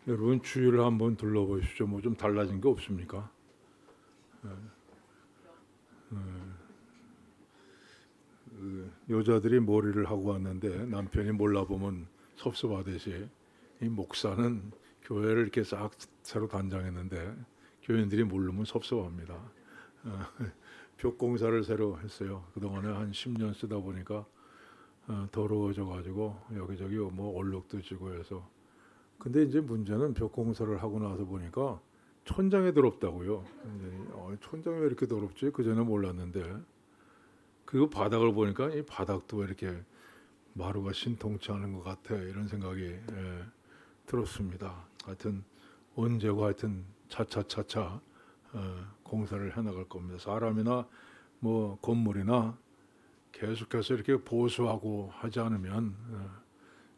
여러분 주위를 한번 둘러보십시오. 뭐 좀 달라진 게 없습니까? 여자들이 머리를 하고 왔는데 남편이 몰라보면 섭섭하듯이 이 목사는 교회를 이렇게 싹 새로 단장했는데 교인들이 모르면 섭섭합니다. 벽공사를 새로 했어요. 그동안에 한 10년 쓰다 보니까 더러워져 가지고 여기저기 뭐 얼룩도 지고 해서, 근데 이제 문제는 벽공사를 하고 나서 보니까 천장에 더럽다고요. 천장이 왜 이렇게 더럽지? 그전에 몰랐는데, 그리고 바닥을 보니까 이 바닥도 왜 이렇게 마루가 신통치 않은 것 같아, 이런 생각이 들었습니다. 하여튼 언제고 하여튼 차차차차 공사를 해나갈 겁니다. 사람이나 뭐 건물이나 계속해서 이렇게 보수하고 하지 않으면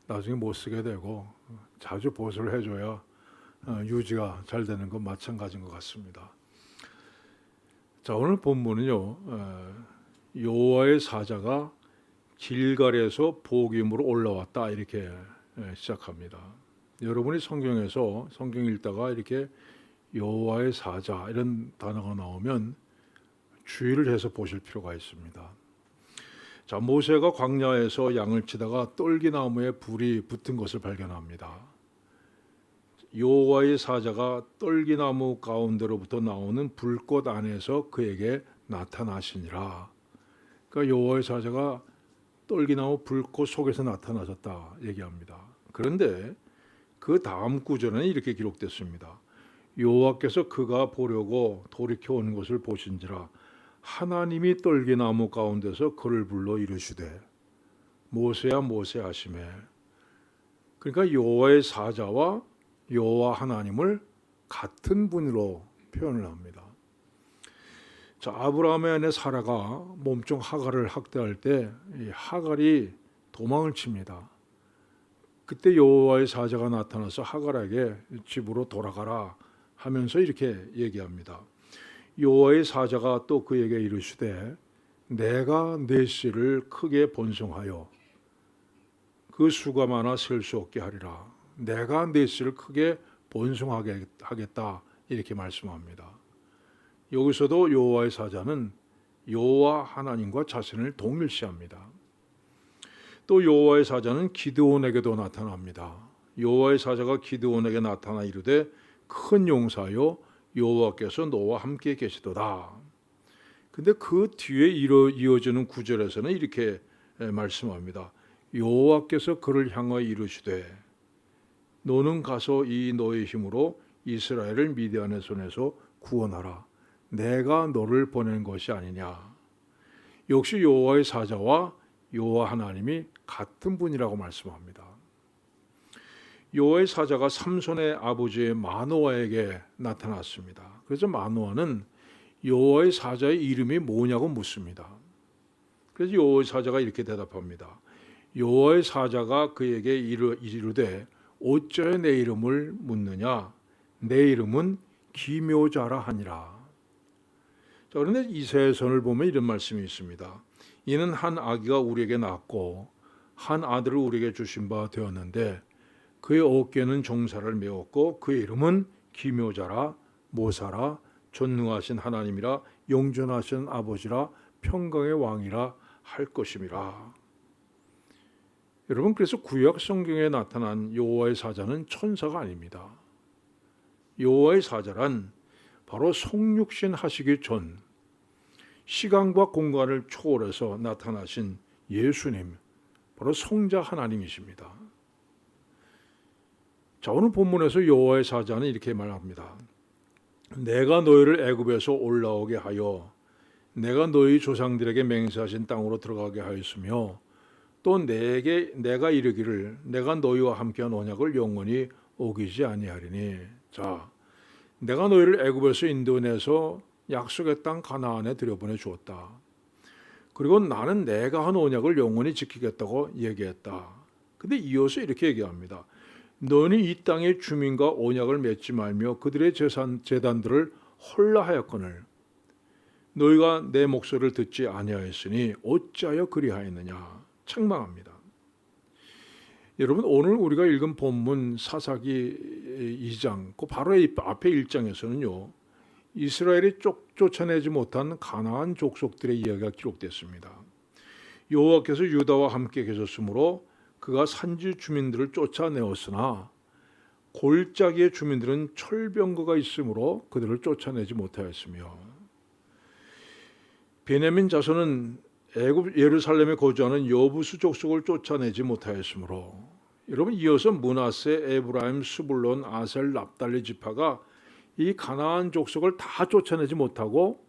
나중에 못 쓰게 되고, 자주 보수를 해줘야 유지가 잘 되는 건 마찬가지인 것 같습니다. 자, 오늘 본문은요, 여호와의 사자가 길갈에서 복임으로 올라왔다, 이렇게 시작합니다. 여러분이 성경에서 성경 읽다가 이렇게 여호와의 사자 이런 단어가 나오면 주의를 해서 보실 필요가 있습니다. 자, 모세가 광야에서 양을 치다가 떨기나무에 불이 붙은 것을 발견합니다. 여호와의 사자가 떨기나무 가운데로부터 나오는 불꽃 안에서 그에게 나타나시니라. 그러니까 여호와의 사자가 떨기나무 불꽃 속에서 나타나셨다 얘기합니다. 그런데 그 다음 구절에는 이렇게 기록됐습니다. 여호와께서 그가 보려고 돌이켜 오는 것을 보신지라 하나님이 떨기나무 가운데서 그를 불러 이르시되 모세야 모세 하시매. 그러니까 여호와의 사자와 여호와 하나님을 같은 분으로 표현을 합니다. 자, 아브라함의 아내 사라가 몸종 하갈을 학대할 때 이 하갈이 도망을 칩니다. 그때 여호와의 사자가 나타나서 하갈에게 집으로 돌아가라 하면서 이렇게 얘기합니다. 여호와의 사자가 또 그에게 이르시되 내가 내 씨를 크게 번성하여 그 수가 많아 셀 수 없게 하리라. 내가 내 씨를 크게 번성하게 하겠다, 이렇게 말씀합니다. 여기서도 여호와의 사자는 여호와 하나님과 자신을 동일시합니다. 또 여호와의 사자는 기드온에게도 나타납니다. 여호와의 사자가 기드온에게 나타나 이르되 큰 용사여 여호와께서 너와 함께 계시도다. 근데 그 뒤에 이어지는 구절에서는 이렇게 말씀합니다. 여호와께서 그를 향하여 이르시되 너는 가서 이 너의 힘으로 이스라엘을 미디안의 손에서 구원하라. 내가 너를 보낸 것이 아니냐. 역시 여호와의 사자와 여호와 하나님이 같은 분이라고 말씀합니다. 여호와의 사자가 삼손의 아버지 마노아에게 나타났습니다. 그래서 마노아는 여호와의 사자의 이름이 뭐냐고 묻습니다. 그래서 여호와의 사자가 이렇게 대답합니다. 여호와의 사자가 그에게 이르되 어찌하여 내 이름을 묻느냐. 내 이름은 기묘자라 하니라. 자, 그런데 이사야서를 보면 이런 말씀이 있습니다. 이는 한 아기가 우리에게 낳았고 한 아들을 우리에게 주신 바 되었는데 그의 어깨는 종살을 메웠고 그의 이름은 기묘자라 모사라 전능하신 하나님이라 영존하신 아버지라 평강의 왕이라 할 것임이라. 여러분, 그래서 구약 성경에 나타난 여호와의 사자는 천사가 아닙니다. 여호와의 사자란 바로 성육신 하시기 전 시간과 공간을 초월해서 나타나신 예수님, 바로 성자 하나님이십니다. 자, 오늘 본문에서 여호와의 사자는 이렇게 말합니다. 내가 너희를 애굽에서 올라오게 하여 내가 너희 조상들에게 맹세하신 땅으로 들어가게 하였으며 또 내가 이르기를 내가 너희와 함께한 언약을 영원히 어기지 아니하리니. 자, 내가 너희를 애굽에서 인도내서 약속의 땅 가나안에 들여보내 주었다. 그리고 나는 내가 한 언약을 영원히 지키겠다고 얘기했다. 근데 이어서 이렇게 얘기합니다. 너는 이 땅의 주민과 언약을 맺지 말며 그들의 제단들을 헐라하였거늘 너희가 내 목소리를 듣지 아니하였으니 어찌하여 그리하였느냐. 책망합니다. 여러분 오늘 우리가 읽은 본문 사사기 2장 그 바로 이 앞에 1장에서는요. 이스라엘이 쫓아내지 못한 가나안 족속들의 이야기가 기록됐습니다. 여호와께서 유다와 함께 계셨으므로 그가 산지 주민들을 쫓아내었으나 골짜기의 주민들은 철병거가 있으므로 그들을 쫓아내지 못하였으며 베냐민 자손은 애굽 예루살렘에 거주하는 여부수 족속을 쫓아내지 못하였으므로 여러분 이어서 므낫세, 에브라임, 스불론, 아셀, 납달리 지파가 이 가나안 족속을 다 쫓아내지 못하고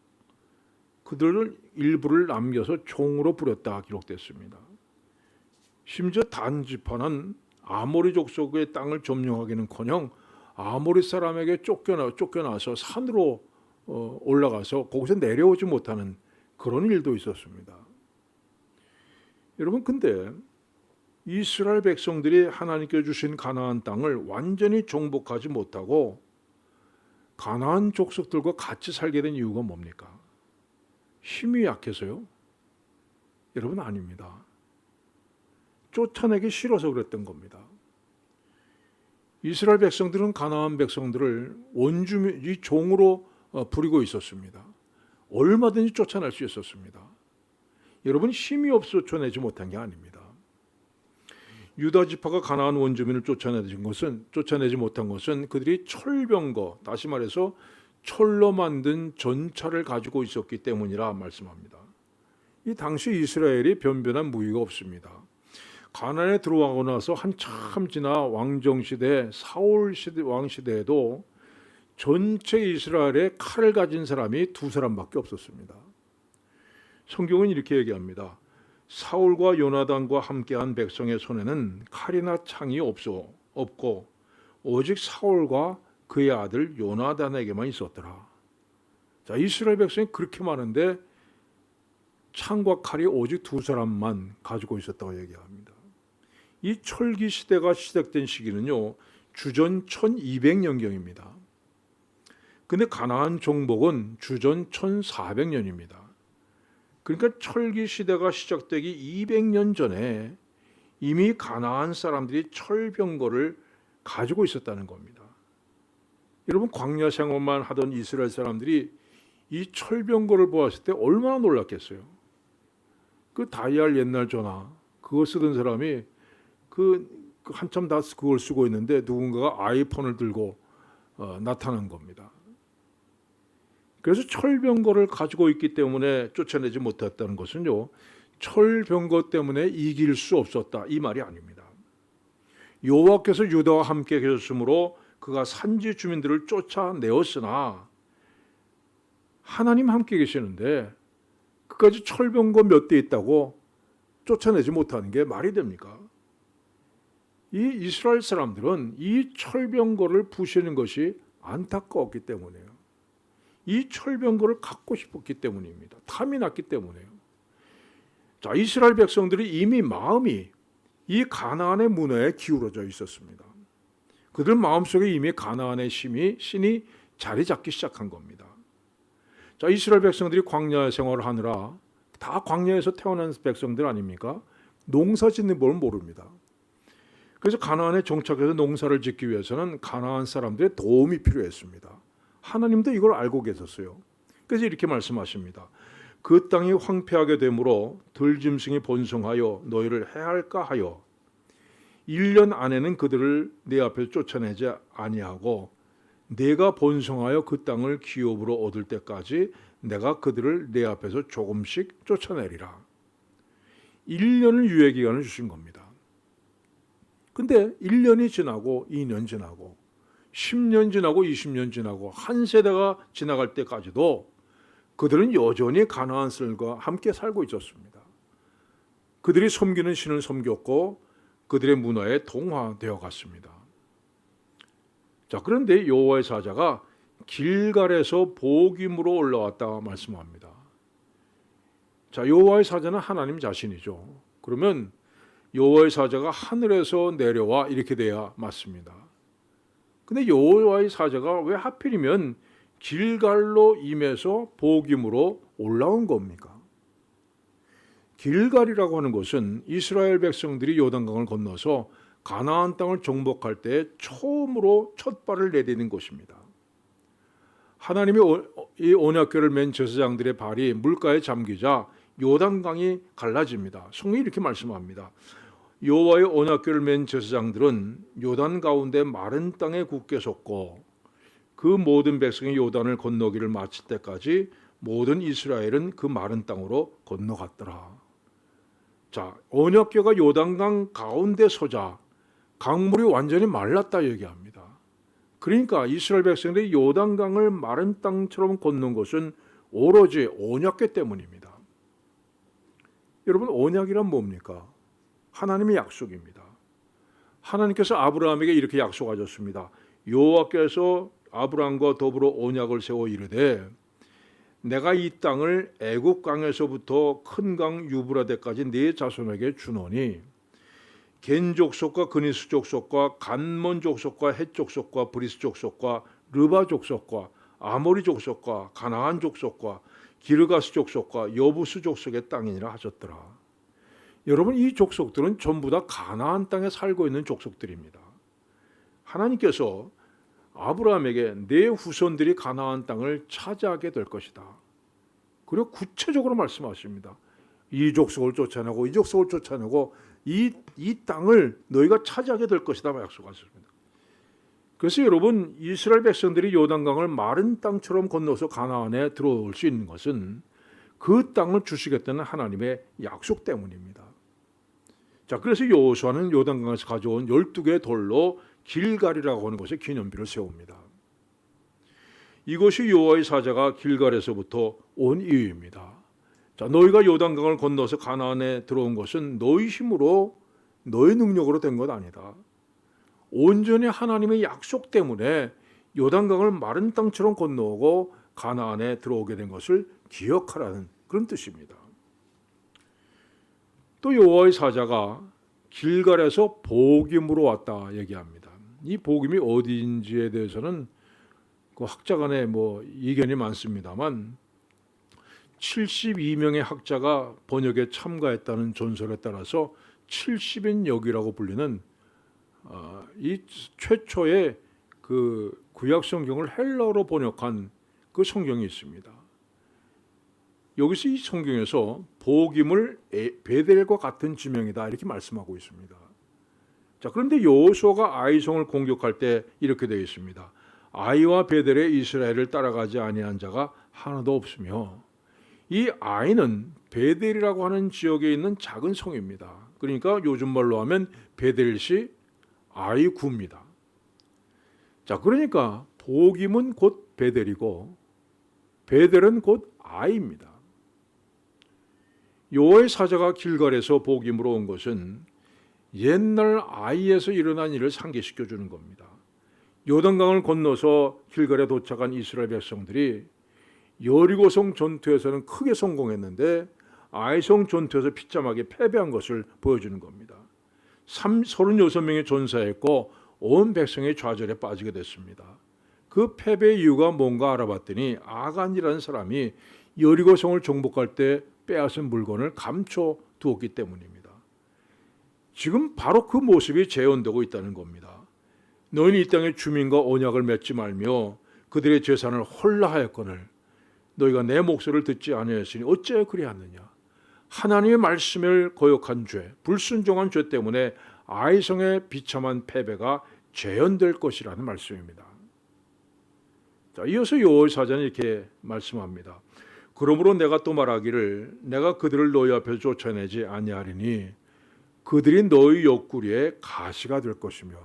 그들을 일부를 남겨서 종으로 부렸다 기록됐습니다. 심지어 단 지파는 아모리 족속의 땅을 점령하기는커녕 아모리 사람에게 쫓겨나서 산으로 올라가서 거기서 내려오지 못하는 그런 일도 있었습니다. 여러분 근데 이스라엘 백성들이 하나님께 주신 가나안 땅을 완전히 정복하지 못하고 가나안 족속들과 같이 살게 된 이유가 뭡니까? 힘이 약해서요? 여러분 아닙니다. 쫓아내기 싫어서 그랬던 겁니다. 이스라엘 백성들은 가나안 백성들을 원주민, 이 종으로 부리고 있었습니다. 얼마든지 쫓아낼 수 있었습니다. 여러분 힘이 없어 쫓아내지 못한 게 아닙니다. 유다 지파가 가나안 원주민을 쫓아내지 못한 것은 그들이 철병거, 다시 말해서 철로 만든 전차를 가지고 있었기 때문이라 말씀합니다. 이 당시 이스라엘이 변변한 무기가 없습니다. 가나안에 들어가고 나서 한참 지나 왕정시대, 사울 왕시대에도 전체 이스라엘에 칼을 가진 사람이 2사람밖에 없었습니다. 성경은 이렇게 얘기합니다. 사울과 요나단과 함께한 백성의 손에는 칼이나 창이 없고 오직 사울과 그의 아들 요나단에게만 있었더라. 자, 이스라엘 백성이 그렇게 많은데 창과 칼이 오직 2사람만 가지고 있었다고 얘기합니다. 이 철기 시대가 시작된 시기는요, 주전 1200년경입니다. 근데 가나안 정복은 주전 1400년입니다. 그러니까 철기 시대가 시작되기 200년 전에 이미 가나안 사람들이 철병거를 가지고 있었다는 겁니다. 여러분 광야 생활만 하던 이스라엘 사람들이 이 철병거를 보았을 때 얼마나 놀랐겠어요. 그 다이알 옛날 전화 그거 쓰던 사람이 그 한참 다 그걸 쓰고 있는데 누군가가 아이폰을 들고 나타난 겁니다. 그래서 철병거를 가지고 있기 때문에 쫓아내지 못했다는 것은요, 철병거 때문에 이길 수 없었다 이 말이 아닙니다. 여호와께서 유다와 함께 계셨으므로 그가 산지 주민들을 쫓아내었으나 하나님 함께 계시는데 그까지 철병거 몇 대 있다고 쫓아내지 못하는 게 말이 됩니까? 이 이스라엘 사람들은 이 철병거를 부시는 것이 안타까웠기 때문에요. 이 철병거를 갖고 싶었기 때문입니다. 탐이 났기 때문에요. 자, 이스라엘 백성들이 이미 마음이 이 가나안의 문화에 기울어져 있었습니다. 그들 마음속에 이미 가나안의 신이 자리 잡기 시작한 겁니다. 자, 이스라엘 백성들이 광야 생활을 하느라 다 광야에서 태어난 백성들 아닙니까? 농사 짓는 법을 모릅니다. 그래서 가나안에 정착해서 농사를 짓기 위해서는 가나안 사람들의 도움이 필요했습니다. 하나님도 이걸 알고 계셨어요. 그래서 이렇게 말씀하십니다. 그 땅이 황폐하게 되므로 들짐승이 번성하여 너희를 해할까 하여 1년 안에는 그들을 내 앞에서 쫓아내지 아니하고 내가 번성하여 그 땅을 기업으로 얻을 때까지 내가 그들을 내 앞에서 조금씩 쫓아내리라. 1년을 유예기간을 주신 겁니다. 근데 1년이 지나고 2년 지나고 10년 지나고 20년 지나고 한 세대가 지나갈 때까지도 그들은 여전히 가나안 사람들과 함께 살고 있었습니다. 그들이 섬기는 신을 섬겼고 그들의 문화에 동화되어 갔습니다. 자, 그런데 여호와의 사자가 길갈에서 복임으로 올라왔다 말씀합니다. 자, 여호와의 사자는 하나님 자신이죠. 그러면 여호와의 사자가 하늘에서 내려와 이렇게 돼야 맞습니다. 근데 여호와의 사자가 왜 하필이면 길갈로 임해서 복임으로 올라온 겁니까? 길갈이라고 하는 것은 이스라엘 백성들이 요단강을 건너서 가나안 땅을 정복할 때 처음으로 첫 발을 내디딘 곳입니다. 하나님이 이 언약궤를 맨 제사장들의 발이 물가에 잠기자 요단강이 갈라집니다. 성경이 이렇게 말씀합니다. 여호와의 언약궤를 맨 제사장들은 요단 가운데 마른 땅에 굳게 섰고 그 모든 백성이 요단을 건너기를 마칠 때까지 모든 이스라엘은 그 마른 땅으로 건너갔더라. 자, 언약궤가 요단강 가운데 서자 강물이 완전히 말랐다 얘기합니다. 그러니까 이스라엘 백성들이 요단강을 마른 땅처럼 걷는 것은 오로지 언약궤 때문입니다. 여러분, 언약이란 뭡니까? 하나님의 약속입니다. 하나님께서 아브라함에게 이렇게 약속하셨습니다. 여호와께서 아브라함과 더불어 언약을 세워 이르되 내가 이 땅을 애굽 강에서부터 큰 강 유브라데까지 네 자손에게 주노니 겐 족속과 그니스 족속과 간몬 족속과 헷 족속과 브리스 족속과 르바 족속과 아모리 족속과 가나안 족속과 기르가스 족속과 여부스 족속의 땅이니라 하셨더라. 여러분, 이 족속들은 전부 다 가나안 땅에 살고 있는 족속들입니다. 하나님께서 아브라함에게 내 후손들이 가나안 땅을 차지하게 될 것이다. 그리고 구체적으로 말씀하십니다. 이 족속을 쫓아내고 이 족속을 쫓아내고 이 땅을 너희가 차지하게 될 것이다 약속하셨습니다. 그래서 여러분, 이스라엘 백성들이 요단강을 마른 땅처럼 건너서 가나안에 들어올 수 있는 것은 그 땅을 주시겠다는 하나님의 약속 때문입니다. 자, 그래서 여호수아는 요단강에서 가져온 12개의 돌로 길갈이라고 하는 곳에 기념비를 세웁니다. 이것이 여호와의 사자가 길갈에서부터 온 이유입니다. 자, 너희가 요단강을 건너서 가나안에 들어온 것은 너희 힘으로 너희 능력으로 된 것 아니다. 온전히 하나님의 약속 때문에 요단강을 마른 땅처럼 건너오고 가나안에 들어오게 된 것을 기억하라는 그런 뜻입니다. 또 여호와의 사자가 길갈에서 복임으로 왔다 얘기합니다. 이 복임이 어디인지에 대해서는 그 학자 간에 이견이 많습니다만 72명의 학자가 번역에 참가했다는 전설에 따라서 70인 역이라고 불리는 이 최초의 그 구약 성경을 헬라어로 번역한 그 성경이 있습니다. 여기서 이 성경에서 복임을 베델과 같은 지명이다 이렇게 말씀하고 있습니다. 자, 그런데 여호수아가 아이성을 공격할 때 이렇게 되어 있습니다. 아이와 베델에 이스라엘을 따라가지 아니한 자가 하나도 없으며, 이 아이는 베델이라고 하는 지역에 있는 작은 성입니다. 그러니까 요즘 말로 하면 베델시 아이구입니다. 자, 그러니까 복임은 곧 베델이고 베델은 곧 아이입니다. 여호와의 사자가 길갈에서 복임으로 온 것은 옛날 아이에서 일어난 일을 상기시켜 주는 겁니다. 요단강을 건너서 길갈에 도착한 이스라엘 백성들이 여리고성 전투에서는 크게 성공했는데 아이성 전투에서 비참하게 패배한 것을 보여주는 겁니다. 36명의 전사했고 온 백성의 좌절에 빠지게 됐습니다. 그 패배의 이유가 뭔가 알아봤더니 아간이라는 사람이 여리고성을 정복할 때 빼앗은 물건을 감춰 두었기 때문입니다. 지금 바로 그 모습이 재현되고 있다는 겁니다. 너희는 이 땅의 주민과 언약을 맺지 말며 그들의 재산을 헐라하였거늘 너희가 내 목소리를 듣지 아니하였으니 어찌하여 그리하느냐. 하나님의 말씀을 거역한 죄, 불순종한 죄 때문에 아이성의 비참한 패배가 재현될 것이라는 말씀입니다. 자, 이어서 여호와의 사자는 이렇게 말씀합니다. 그러므로 내가 또 말하기를 내가 그들을 너희 앞에서 쫓아내지 아니하리니 그들이 너희 옆구리에 가시가 될 것이며.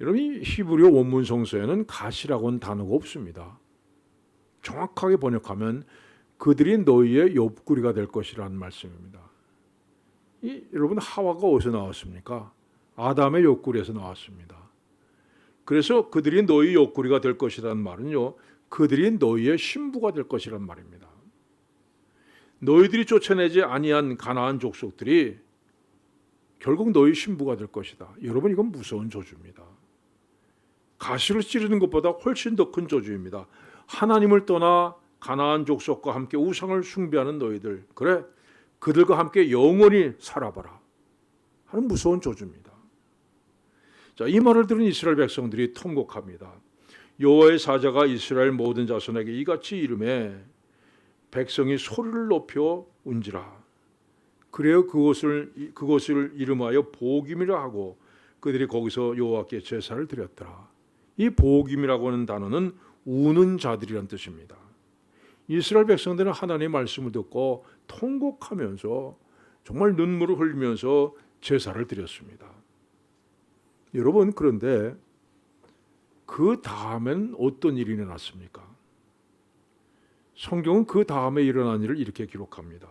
여러분, 이 히브리어 원문 성서에는 가시라고는 단어가 없습니다. 정확하게 번역하면 그들이 너희의 옆구리가 될 것이라는 말씀입니다. 여러분, 하와가 어디서 나왔습니까? 아담의 옆구리에서 나왔습니다. 그래서 그들이 너희 옆구리가 될 것이라는 말은요, 그들이 너희의 신부가 될 것이란 말입니다. 너희들이 쫓아내지 아니한 가나안 족속들이 결국 너희 신부가 될 것이다. 여러분, 이건 무서운 저주입니다. 가시를 찌르는 것보다 훨씬 더 큰 저주입니다. 하나님을 떠나 가나안 족속과 함께 우상을 숭배하는 너희들, 그래, 그들과 함께 영원히 살아봐라 하는 무서운 저주입니다. 자, 이 말을 들은 이스라엘 백성들이 통곡합니다. 여호와의 사자가 이스라엘 모든 자손에게 이같이 이르매 백성이 소리를 높여 운지라. 그래요 그곳을 이름하여 보김이라 하고 그들이 거기서 여호와께 제사를 드렸더라. 이 보김이라고 하는 단어는 우는 자들이란 뜻입니다. 이스라엘 백성들은 하나님의 말씀을 듣고 통곡하면서 정말 눈물을 흘리면서 제사를 드렸습니다. 여러분, 그런데 그 다음엔 어떤 일이 일어났습니까? 성경은 그 다음에 일어난 일을 이렇게 기록합니다.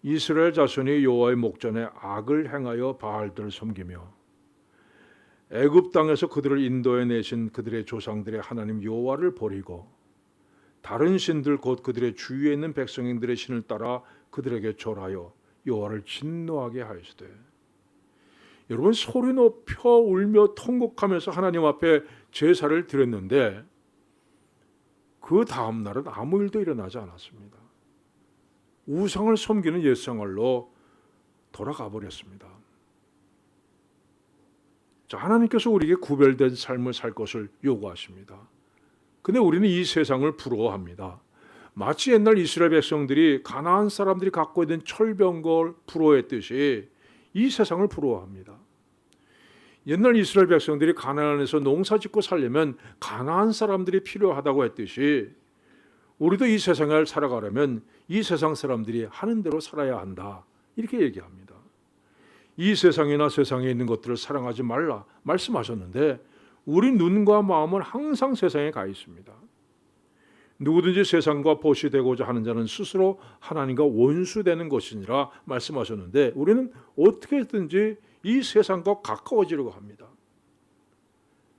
이스라엘 자손이 여호와의 목전에 악을 행하여 바알들을 섬기며 애굽 땅에서 그들을 인도해 내신 그들의 조상들의 하나님 여호와를 버리고 다른 신들 곧 그들의 주위에 있는 백성들의 신을 따라 그들에게 절하여 여호와를 진노하게 하였으되. 여러분, 소리 높여 울며 통곡하면서 하나님 앞에 제사를 드렸는데 그 다음 날은 아무 일도 일어나지 않았습니다. 우상을 섬기는 옛생활로 돌아가 버렸습니다. 자, 하나님께서 우리에게 구별된 삶을 살 것을 요구하십니다. 근데 우리는 이 세상을 부러워합니다. 마치 옛날 이스라엘 백성들이 가나안 사람들이 갖고 있는 철병걸 부러워했듯이 이 세상을 부러워합니다. 옛날 이스라엘 백성들이 가나안에서 농사짓고 살려면 가나안 사람들이 필요하다고 했듯이 우리도 이 세상을 살아가려면 이 세상 사람들이 하는 대로 살아야 한다, 이렇게 얘기합니다. 이 세상이나 세상에 있는 것들을 사랑하지 말라 말씀하셨는데 우리 눈과 마음은 항상 세상에 가 있습니다. 누구든지 세상과 보시되고자 하는 자는 스스로 하나님과 원수되는 것이니라 말씀하셨는데 우리는 어떻게든지 이 세상과 가까워지려고 합니다.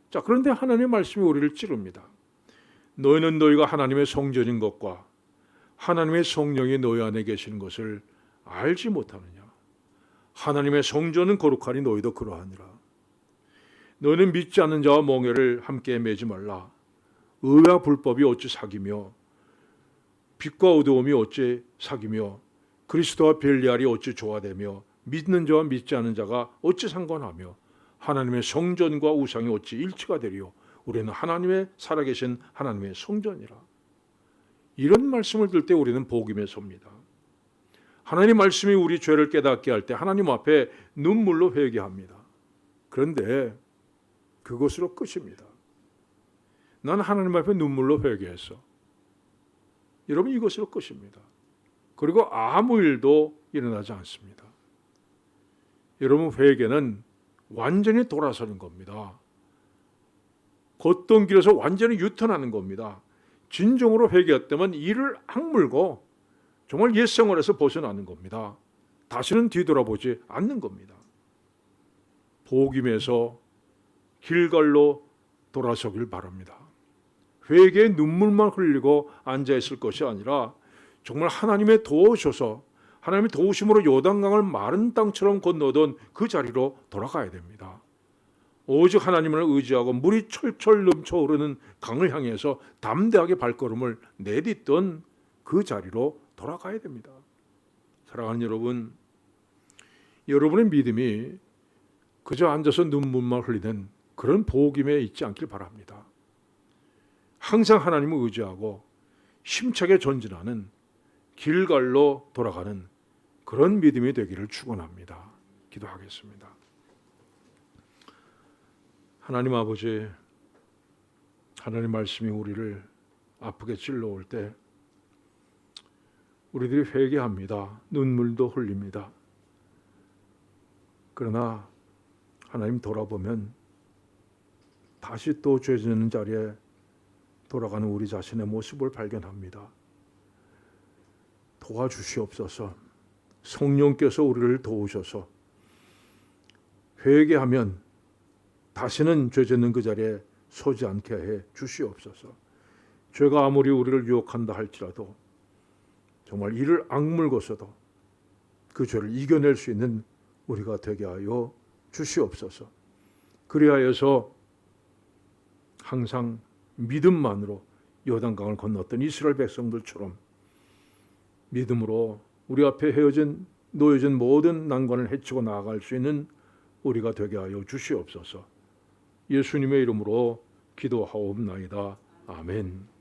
자, 그런데 하나님의 말씀이 우리를 찌릅니다. 너희는 너희가 하나님의 성전인 것과 하나님의 성령이 너희 안에 계시는 것을 알지 못하느냐. 하나님의 성전은 거룩하니 너희도 그러하니라. 너희는 믿지 않는 자와 멍에를 함께 매지 말라. 의와 불법이 어찌 사귀며 빛과 어두움이 어찌 사귀며 그리스도와 벨리알이 어찌 조화되며 믿는 자와 믿지 않는 자가 어찌 상관하며 하나님의 성전과 우상이 어찌 일치가 되리요. 우리는 하나님의 살아계신 하나님의 성전이라. 이런 말씀을 들 때 우리는 복임에 섭니다. 하나님 말씀이 우리 죄를 깨닫게 할 때 하나님 앞에 눈물로 회개합니다. 그런데 그것으로 끝입니다. 난 하나님 앞에 눈물로 회개했어. 여러분, 이것으로 끝입니다. 그리고 아무 일도 일어나지 않습니다. 여러분, 회개는 완전히 돌아서는 겁니다. 걷던 길에서 완전히 유턴하는 겁니다. 진정으로 회개했다면 이를 악물고 정말 옛 생활에서 벗어나는 겁니다. 다시는 뒤돌아보지 않는 겁니다. 복임에서 길갈로 돌아서길 바랍니다. 회개의 눈물만 흘리고 앉아있을 것이 아니라 정말 하나님의 도우셔서 하나님의 도우심으로 요단강을 마른 땅처럼 건너던 그 자리로 돌아가야 됩니다. 오직 하나님을 의지하고 물이 철철 넘쳐 흐르는 강을 향해서 담대하게 발걸음을 내딛던 그 자리로 돌아가야 됩니다. 사랑하는 여러분, 여러분의 믿음이 그저 앉아서 눈물만 흘리는 그런 복임에 있지 않길 바랍니다. 항상 하나님을 의지하고 힘차게 전진하는 길갈로 돌아가는 그런 믿음이 되기를 축원합니다. 기도하겠습니다. 하나님 아버지, 하나님 말씀이 우리를 아프게 찔러올 때 우리들이 회개합니다. 눈물도 흘립니다. 그러나 하나님 돌아보면 다시 또 죄 짓는 자리에 돌아가는 우리 자신의 모습을 발견합니다. 도와주시옵소서. 성령께서 우리를 도우셔서 회개하면 다시는 죄 짓는 그 자리에 서지 않게 해 주시옵소서. 죄가 아무리 우리를 유혹한다 할지라도 정말 이를 악물고서도 그 죄를 이겨낼 수 있는 우리가 되게 하여 주시옵소서. 그리하여서 항상 믿음만으로 요단강을 건넜던 이스라엘 백성들처럼 믿음으로 우리 앞에 헤어진 놓여진 모든 난관을 헤치고 나아갈 수 있는 우리가 되게 하여 주시옵소서. 예수님의 이름으로 기도하옵나이다. 아멘.